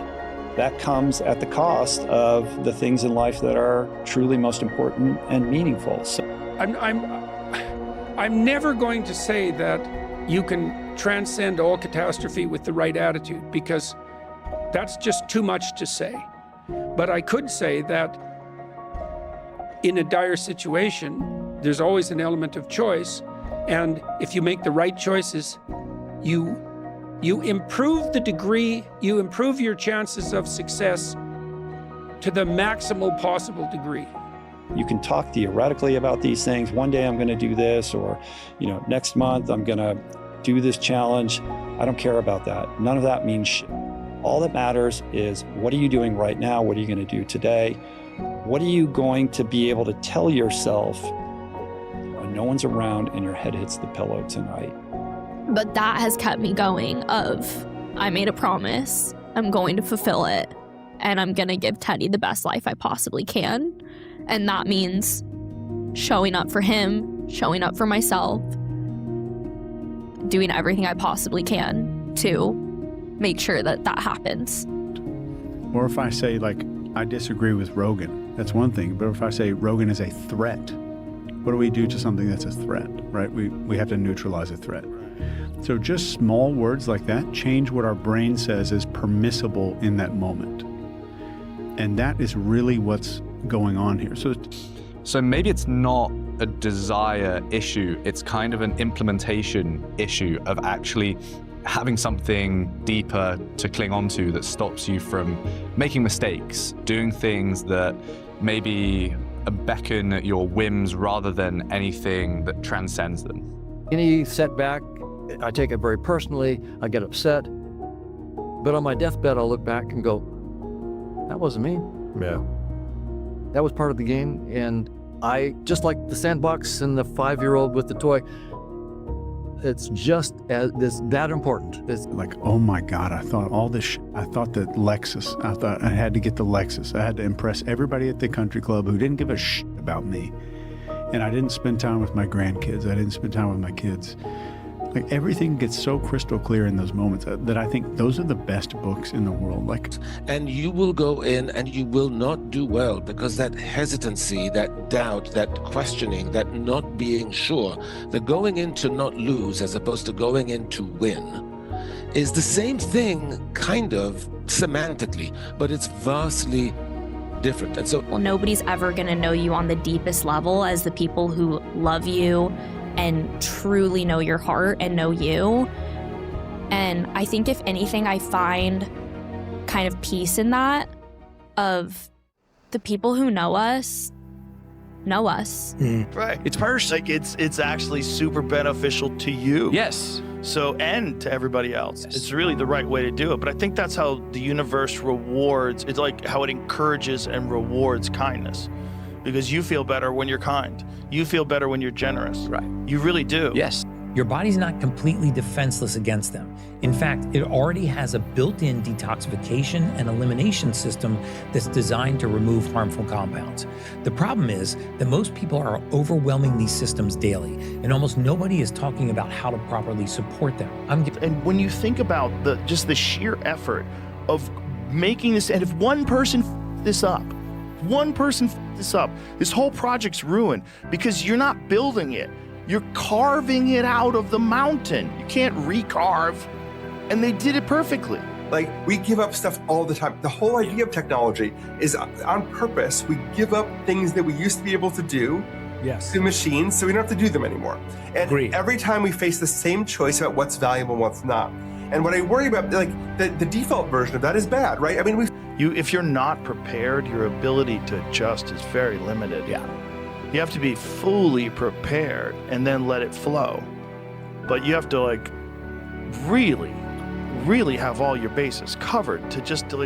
that comes at the cost of the things in life that are truly most important and meaningful. So I'm never going to say that you can transcend all catastrophe with the right attitude, because that's just too much to say. But I could say that in a dire situation, there's always an element of choice. And if you make the right choices, you improve the degree, you improve your chances of success to the maximal possible degree. You can talk theoretically about these things. One day I'm going to do this, or next month I'm going to do this challenge. I don't care about that. None of that means shit. All that matters is, what are you doing right now? What are you going to do today? What are you going to be able to tell yourself when no one's around and your head hits the pillow tonight? But that has kept me going I made a promise, I'm going to fulfill it, and I'm going to give Teddy the best life I possibly can. And that means showing up for him, showing up for myself, doing everything I possibly can to make sure that that happens. Or if I say, I disagree with Rogan, that's one thing. But if I say Rogan is a threat, what do we do to something that's a threat, right? We have to neutralize a threat. So just small words like that change what our brain says is permissible in that moment. And that is really what's going on here. So maybe it's not a desire issue, it's kind of an implementation issue of actually having something deeper to cling onto that stops you from making mistakes, doing things that maybe beckon at your whims rather than anything that transcends them. Any setback, I take it very personally, I get upset, but on my deathbed I'll look back and go, that wasn't me. Yeah. That was part of the game, and I, just like the sandbox and the 5-year-old with the toy, it's just that important. It's like, oh my God, I thought all this I thought that Lexus, I thought I had to get the Lexus. I had to impress everybody at the country club who didn't give a shit about me. And I didn't spend time with my grandkids. I didn't spend time with my kids. Like, everything gets so crystal clear in those moments that I think those are the best books in the world. Like, and you will go in and you will not do well because that hesitancy, that doubt, that questioning, that not being sure, the going in to not lose as opposed to going in to win is the same thing, kind of semantically, but it's vastly different. And so, well, nobody's ever going to know you on the deepest level as the people who love you and truly know your heart and know you. And I think if anything, I find kind of peace in that of the people who know us. Right. It's personal. Like it's actually super beneficial to you. Yes. So, and to everybody else. Yes. It's really the right way to do it. But I think that's how the universe rewards, it's like how it encourages and rewards kindness. Because you feel better when you're kind. You feel better when you're generous. Right. You really do. Yes. Your body's not completely defenseless against them. In fact, it already has a built-in detoxification and elimination system that's designed to remove harmful compounds. The problem is that most people are overwhelming these systems daily, and almost nobody is talking about how to properly support them. And when you think about just the sheer effort of making this, and if one person this up, this whole project's ruined because you're not building it. You're carving it out of the mountain. You can't recarve. And they did it perfectly. Like, we give up stuff all the time. The whole idea of technology is on purpose. We give up things that we used to be able to do to machines, so we don't have to do them anymore. And every time we face the same choice about what's valuable and what's not. And what I worry about, like, the default version of that is bad, right? I mean, if you're not prepared, your ability to adjust is very limited. Yeah. You have to be fully prepared and then let it flow. But you have to, like, really have all your bases covered to just so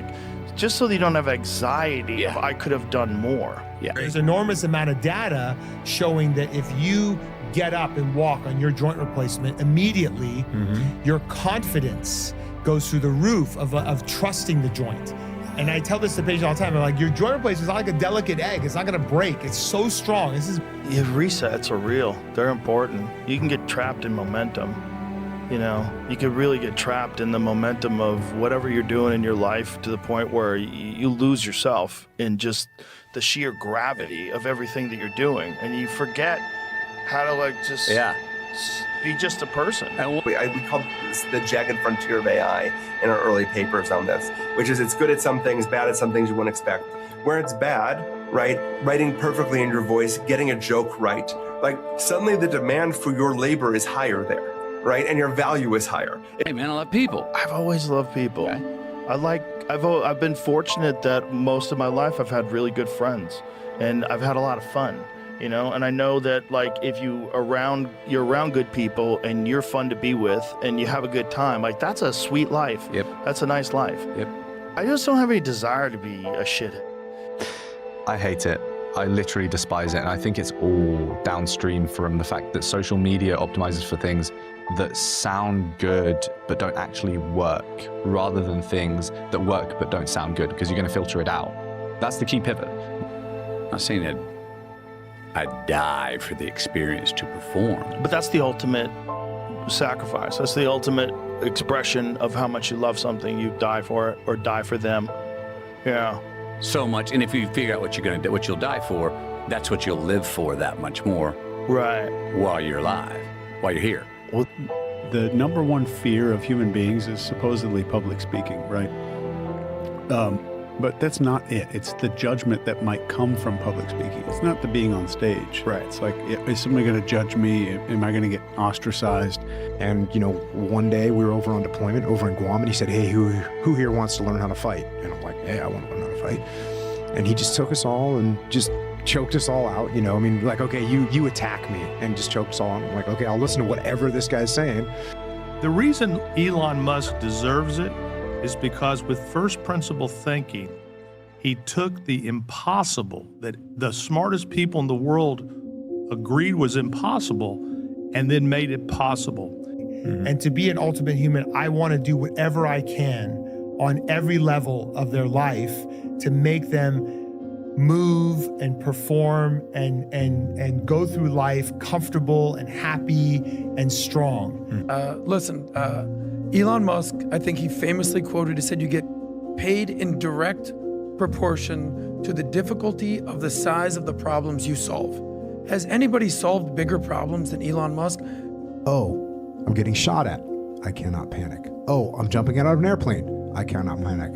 that you don't have anxiety of I could have done more. Yeah. There's an enormous amount of data showing that if you get up and walk on your joint replacement immediately, your confidence goes through the roof of trusting the joint. And I tell this to patients all the time, I'm like, your joint replacement is like a delicate egg. It's not gonna break. It's so strong. Resets are real. They're important. You can get trapped in momentum. You know, you could really get trapped in the momentum of whatever you're doing in your life to the point where you lose yourself in just the sheer gravity of everything that you're doing. And you forget how to be just a person. And we call this the jagged frontier of AI in our early papers on this, which is it's good at some things, bad at some things you wouldn't expect. Where it's bad, right, writing perfectly in your voice, getting a joke right, like suddenly the demand for your labor is higher there, right? And your value is higher. Hey man, I love people. I've always loved people. Okay. I've been fortunate that most of my life I've had really good friends and I've had a lot of fun. You know, and I know that, like, if you're around good people and you're fun to be with and you have a good time, like, that's a sweet life. Yep. That's a nice life. Yep. I just don't have any desire to be a shithead. I hate it. I literally despise it. And I think it's all downstream from the fact that social media optimizes for things that sound good but don't actually work, rather than things that work but don't sound good, because you're going to filter it out. That's the key pivot. I've seen it. I'd die for the experience to perform. But that's the ultimate sacrifice. That's the ultimate expression of how much you love something. You die for it or die for them. Yeah. So much. And if you figure out what you're going to do, what you'll die for, that's what you'll live for that much more. Right. While you're alive, while you're here. Well, the number one fear of human beings is supposedly public speaking, right? But that's not it. It's the judgment that might come from public speaking. It's not the being on stage. Right. It's like, is somebody going to judge me? Am I going to get ostracized? And, one day we were over on deployment over in Guam, and he said, hey, who here wants to learn how to fight? And I'm like, hey, I want to learn how to fight. And he just took us all and just choked us all out, okay, you attack me, and just choked us all out. I'm like, okay, I'll listen to whatever this guy's saying. The reason Elon Musk deserves it is because with first principle thinking, he took the impossible that the smartest people in the world agreed was impossible and then made it possible. And to be an ultimate human, I want to do whatever I can on every level of their life to make them move and perform and go through life comfortable and happy and strong. Listen, Elon Musk, I think he famously quoted, he said, you get paid in direct proportion to the difficulty of the size of the problems you solve. Has anybody solved bigger problems than Elon Musk? Oh, I'm getting shot at. I cannot panic. Oh, I'm jumping out of an airplane. I cannot panic.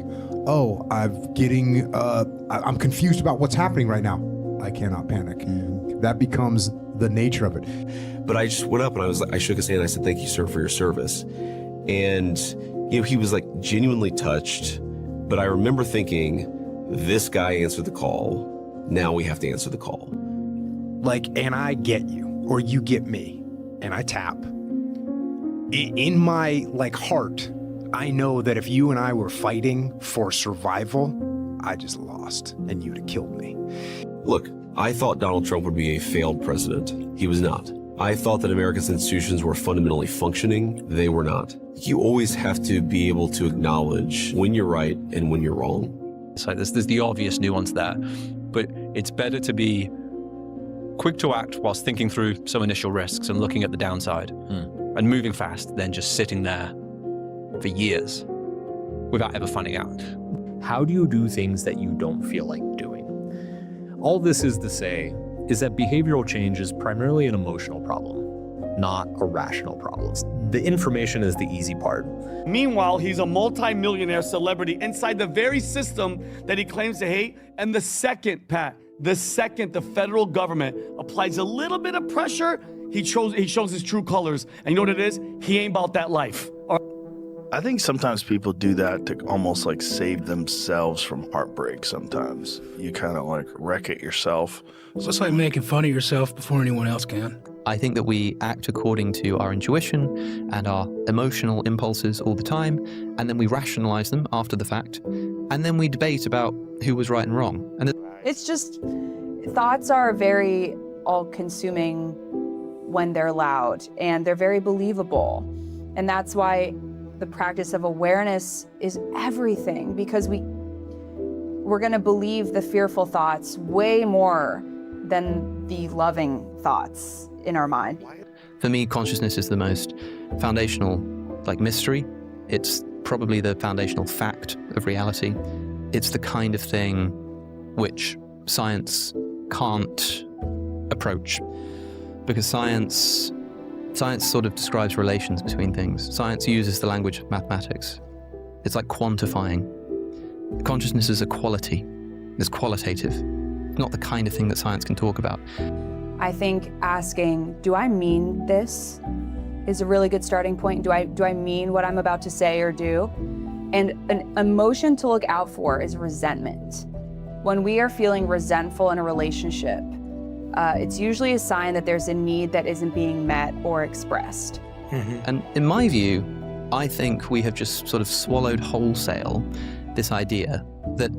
Oh, I'm confused about what's happening right now. I cannot panic. That becomes the nature of it. But I just went up and I shook his hand. I said, thank you, sir, for your service. And, he was like genuinely touched. But I remember thinking, this guy answered the call. Now we have to answer the call. And I get you, or you get me, and I tap. In my heart, I know that if you and I were fighting for survival, I just lost and you'd have killed me. Look, I thought Donald Trump would be a failed president. He was not. I thought that America's institutions were fundamentally functioning. They were not. You always have to be able to acknowledge when you're right and when you're wrong. So there's the obvious nuance there, but it's better to be quick to act whilst thinking through some initial risks and looking at the downside and moving fast than just sitting there for years without ever finding out. How do you do things that you don't feel like doing? All this is to say is that behavioral change is primarily an emotional problem, not a rational problem. The information is the easy part. Meanwhile, he's a multi-millionaire celebrity inside the very system that he claims to hate. And the second the federal government applies a little bit of pressure, he shows his true colors. And you know what it is? He ain't about that life. I think sometimes people do that to almost save themselves from heartbreak sometimes. You kind of wreck it yourself. So it's like making fun of yourself before anyone else can. I think that we act according to our intuition and our emotional impulses all the time, and then we rationalize them after the fact, and then we debate about who was right and wrong. And it's just, thoughts are very all-consuming when they're loud, and they're very believable. And that's why the practice of awareness is everything, because we're going to believe the fearful thoughts way more than the loving thoughts in our mind. For me, consciousness is the most foundational mystery. It's probably the foundational fact of reality. It's the kind of thing which science can't approach, because science sort of describes relations between things. Science uses the language of mathematics. It's like quantifying. Consciousness is a quality. It's qualitative. It's not the kind of thing that science can talk about. I think asking, do I mean this, is a really good starting point. Do I mean what I'm about to say or do? And an emotion to look out for is resentment. When we are feeling resentful in a relationship, it's usually a sign that there's a need that isn't being met or expressed. And in my view, I think we have just sort of swallowed wholesale this idea that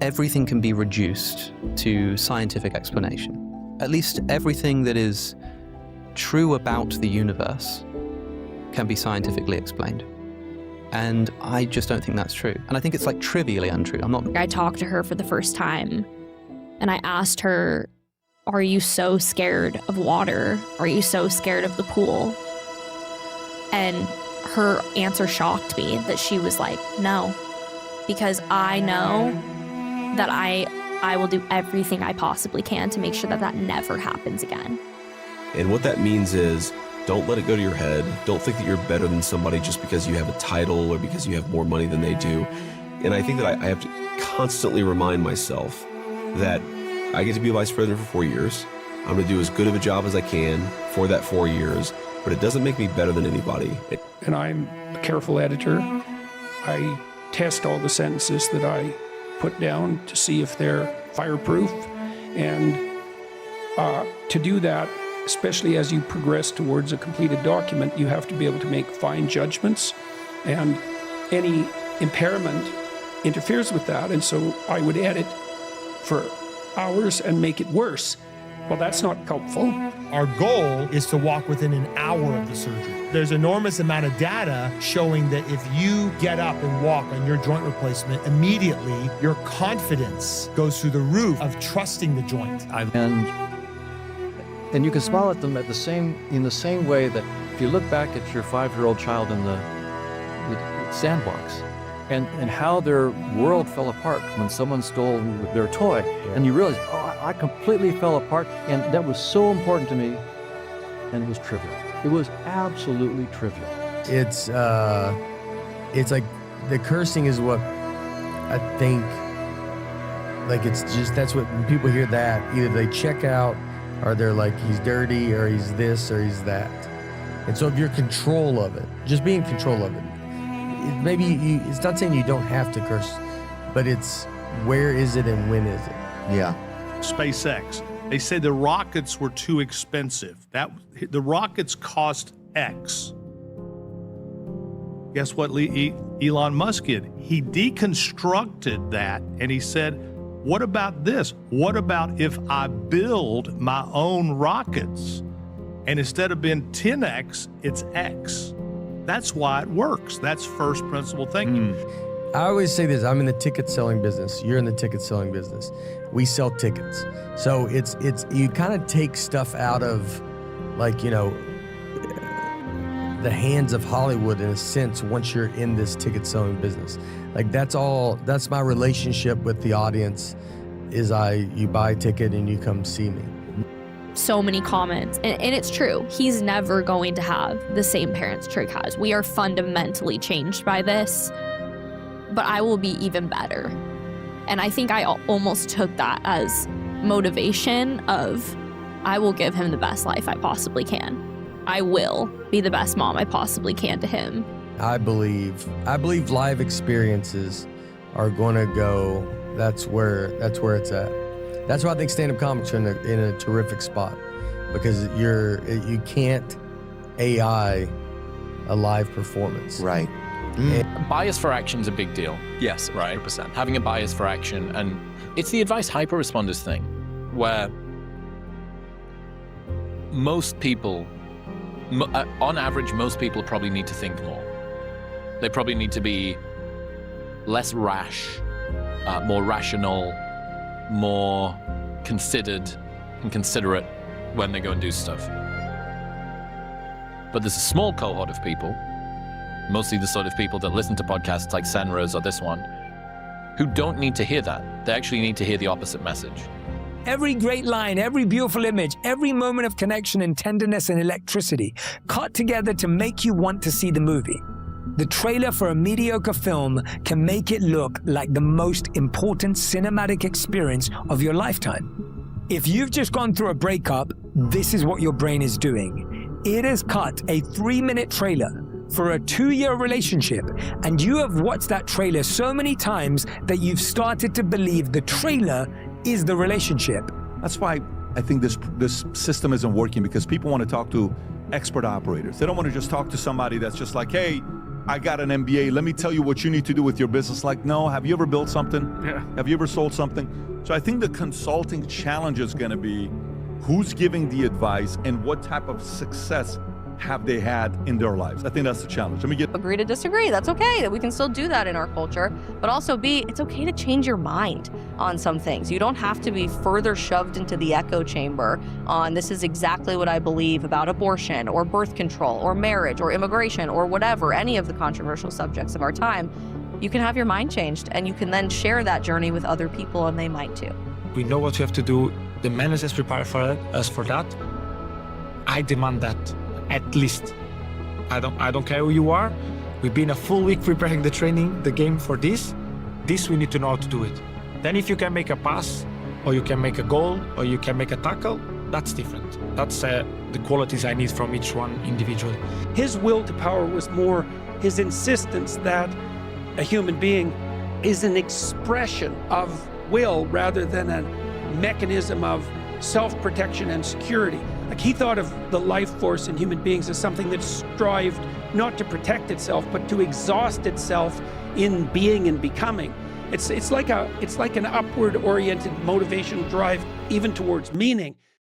everything can be reduced to scientific explanation. At least everything that is true about the universe can be scientifically explained. And I just don't think that's true. And I think it's trivially untrue. I talked to her for the first time and I asked her, are you so scared of water? Are you so scared of the pool? And her answer shocked me, that she was like, no, because I know that I will do everything I possibly can to make sure that that never happens again. And what that means is, don't let it go to your head. Don't think that you're better than somebody just because you have a title or because you have more money than they do. And I think that I have to constantly remind myself that I get to be a vice president for 4 years. I'm going to do as good of a job as I can for that 4 years, but it doesn't make me better than anybody. And I'm a careful editor. I test all the sentences that I put down to see if they're fireproof. And to do that, especially as you progress towards a completed document, you have to be able to make fine judgments, and any impairment interferes with that. And so I would edit for hours and make it worse. Well, that's not helpful. Our goal is to walk within an hour of the surgery. There's enormous amount of data showing that if you get up and walk on your joint replacement immediately, your confidence goes through the roof of trusting the joint. And you can smile at them in the same way that if you look back at your 5-year-old child in the sandbox and how their world fell apart when someone stole their toy, and you realize, I completely fell apart, and that was so important to me, and it was trivial. It was absolutely trivial. It's like the cursing is what I think, like, it's just, that's what, when people hear that, either they check out or they're like, he's dirty or he's this or he's that. And so if you're in control of it, just be in control of it. It's not saying you don't have to curse, but it's where is it and when is it? Yeah. SpaceX, they said the rockets were too expensive. The rockets cost X. Guess what Elon Musk did? He deconstructed that and he said, what about this? What about if I build my own rockets and instead of being 10X, it's X? That's why it works. That's first principle thinking. I always say this, I'm in the ticket selling business. You're in the ticket selling business. We sell tickets. So it's you kind of take stuff out of, like, you know, the hands of Hollywood in a sense once you're in this ticket selling business. Like, that's my relationship with the audience is you buy a ticket and you come see me. So many comments, and it's true. He's never going to have the same parents Trig has. We are fundamentally changed by this, but I will be even better. And I think I almost took that as motivation of, I will give him the best life I possibly can. I will be the best mom I possibly can to him. I believe live experiences are going to go, that's where it's at. That's why I think stand-up comics are in a terrific spot, because you can't AI a live performance. Right. Bias for action is a big deal. Yes, right. 100%. Having a bias for action, and it's the advice hyper-responders thing, where most people, on average, most people probably need to think more. They probably need to be less rash, more rational, more considered and considerate when they go and do stuff. But there's a small cohort of people, mostly the sort of people that listen to podcasts like Senra's or this one, who don't need to hear that. They actually need to hear the opposite message. Every great line, every beautiful image, every moment of connection and tenderness and electricity cut together to make you want to see the movie. The trailer for a mediocre film can make it look like the most important cinematic experience of your lifetime. If you've just gone through a breakup, this is what your brain is doing. It has cut a 3-minute trailer for a 2-year relationship, and you have watched that trailer so many times that you've started to believe the trailer is the relationship. That's why I think this system isn't working, because people want to talk to expert operators. They don't want to just talk to somebody that's just like, hey, I got an MBA, let me tell you what you need to do with your business. Like, no, have you ever built something? Yeah. Have you ever sold something? So I think the consulting challenge is going to be who's giving the advice and what type of success have they had in their lives. I think that's the challenge. Agree to disagree. That's okay. That we can still do that in our culture. But also it's okay to change your mind on some things. You don't have to be further shoved into the echo chamber on this is exactly what I believe about abortion or birth control or marriage or immigration or whatever, any of the controversial subjects of our time. You can have your mind changed, and you can then share that journey with other people, and they might too. We know what we have to do. The managers is prepared for us for that. I demand that. At least. I don't care who you are. We've been a full week preparing the training, the game for this. This we need to know how to do it. Then if you can make a pass, or you can make a goal, or you can make a tackle, that's different. That's the qualities I need from each one individually. His will to power was more his insistence that a human being is an expression of will rather than a mechanism of self-protection and security. Like, he thought of the life force in human beings as something that strived not to protect itself, but to exhaust itself in being and becoming. It's like an upward oriented motivation drive even towards meaning.